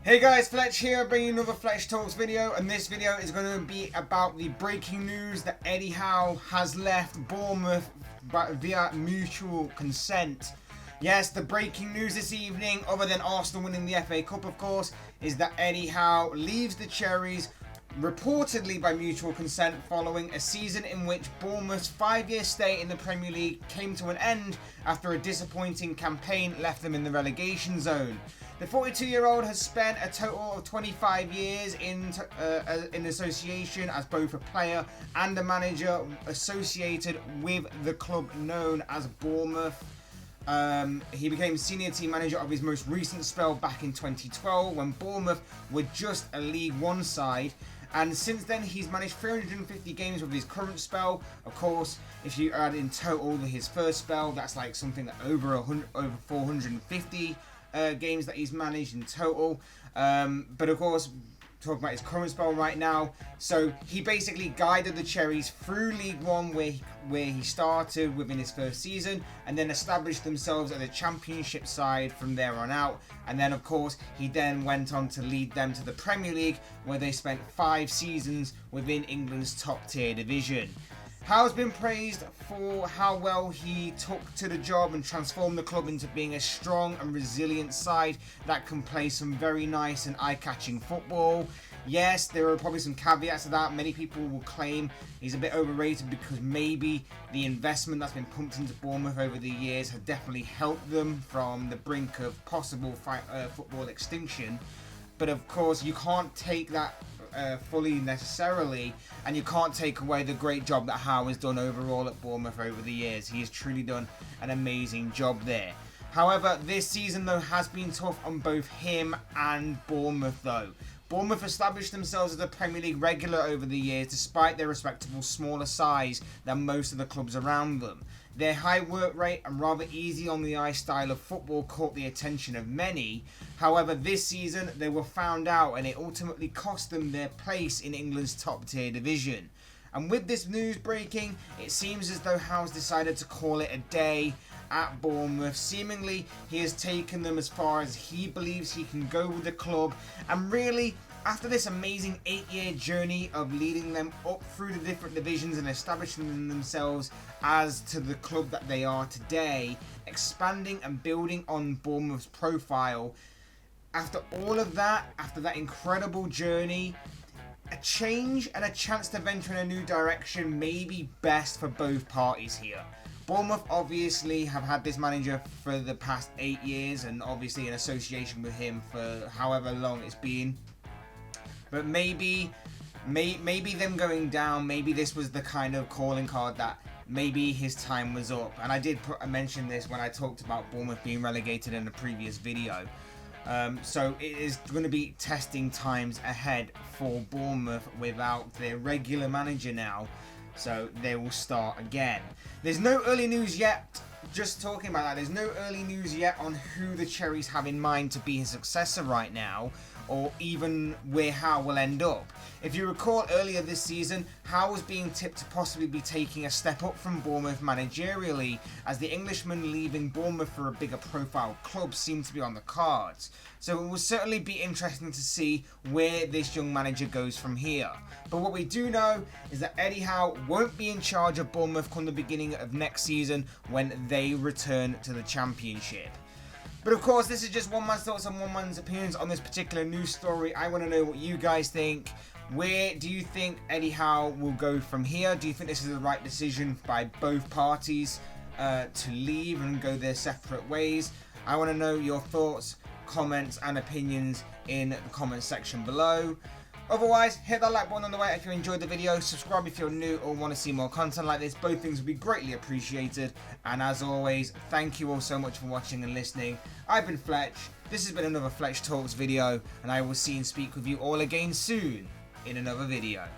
Hey guys, Fletch here, bringing you another Fletch Talks video, and this video is going to be about the breaking news that Eddie Howe has left Bournemouth via mutual consent. Yes, the breaking news this evening, other than Arsenal winning the FA Cup of course, is that Eddie Howe leaves the Cherries reportedly by mutual consent following a season in which Bournemouth's 5-year stay in the Premier League came to an end after a disappointing campaign left them in the relegation zone. The 42-year-old has spent a total of 25 years in association as both a player and a manager associated with the club known as Bournemouth. He became senior team manager of his most recent spell back in 2012 when Bournemouth were just a League One side, and since then he's managed 350 games with his current spell. Of course, if you add in total his first spell, that's like something that over 450 games that he's managed in total. But of course, talking about his current spell right now, so he basically guided the Cherries through League One where he started within his first season, and then established themselves as a championship side from there on out. And then of course he then went on to lead them to the Premier League, where they spent 5 seasons within England's top tier division. Howe's been praised for how well he took to the job and transformed the club into being a strong and resilient side that can play some very nice and eye-catching football. Yes, there are probably some caveats to that. Many people will claim he's a bit overrated because maybe the investment that's been pumped into Bournemouth over the years has definitely helped them from the brink of possible football extinction. But of course, you can't take that fully necessarily, and you can't take away the great job that Howe has done overall at Bournemouth over the years. He has truly done an amazing job there. However, this season though has been tough on both him and Bournemouth though. Bournemouth established themselves as a Premier League regular over the years despite their respectable smaller size than most of the clubs around them. Their high work rate and rather easy on the eye style of football caught the attention of many. However, this season they were found out, and it ultimately cost them their place in England's top tier division. And with this news breaking, it seems as though Howe's decided to call it a day at Bournemouth. Seemingly, he has taken them as far as he believes he can go with the club, and really, after this amazing 8-year journey of leading them up through the different divisions and establishing themselves as to the club that they are today, expanding and building on Bournemouth's profile, after all of that, after that incredible journey, a change and a chance to venture in a new direction may be best for both parties here. Bournemouth obviously have had this manager for the past 8 years, and obviously in association with him for however long it's been. But maybe them going down, maybe this was the kind of calling card that maybe his time was up. And I did mention this when I talked about Bournemouth being relegated in the previous video. So it is going to be testing times ahead for Bournemouth without their regular manager now. So they will start again. There's no early news yet. Just talking about that, there's no early news yet on who the Cherries have in mind to be his successor right now, or even where Howe will end up. If you recall earlier this season, Howe was being tipped to possibly be taking a step up from Bournemouth managerially, as the Englishman leaving Bournemouth for a bigger profile club seemed to be on the cards. So it will certainly be interesting to see where this young manager goes from here. But what we do know is that Eddie Howe won't be in charge of Bournemouth come the beginning of next season when they return to the Championship. But of course, this is just one man's thoughts and one man's opinions on this particular news story. I want to know what you guys think. Where do you think Eddie Howe will go from here? Do you think this is the right decision by both parties to leave and go their separate ways? I want to know your thoughts, comments and opinions in the comment section below. Otherwise, hit that like button on the way if you enjoyed the video, subscribe if you're new or want to see more content like this. Both things would be greatly appreciated. And as always, thank you all so much for watching and listening. I've been Fletch, this has been another Fletch Talks video, and I will see and speak with you all again soon in another video.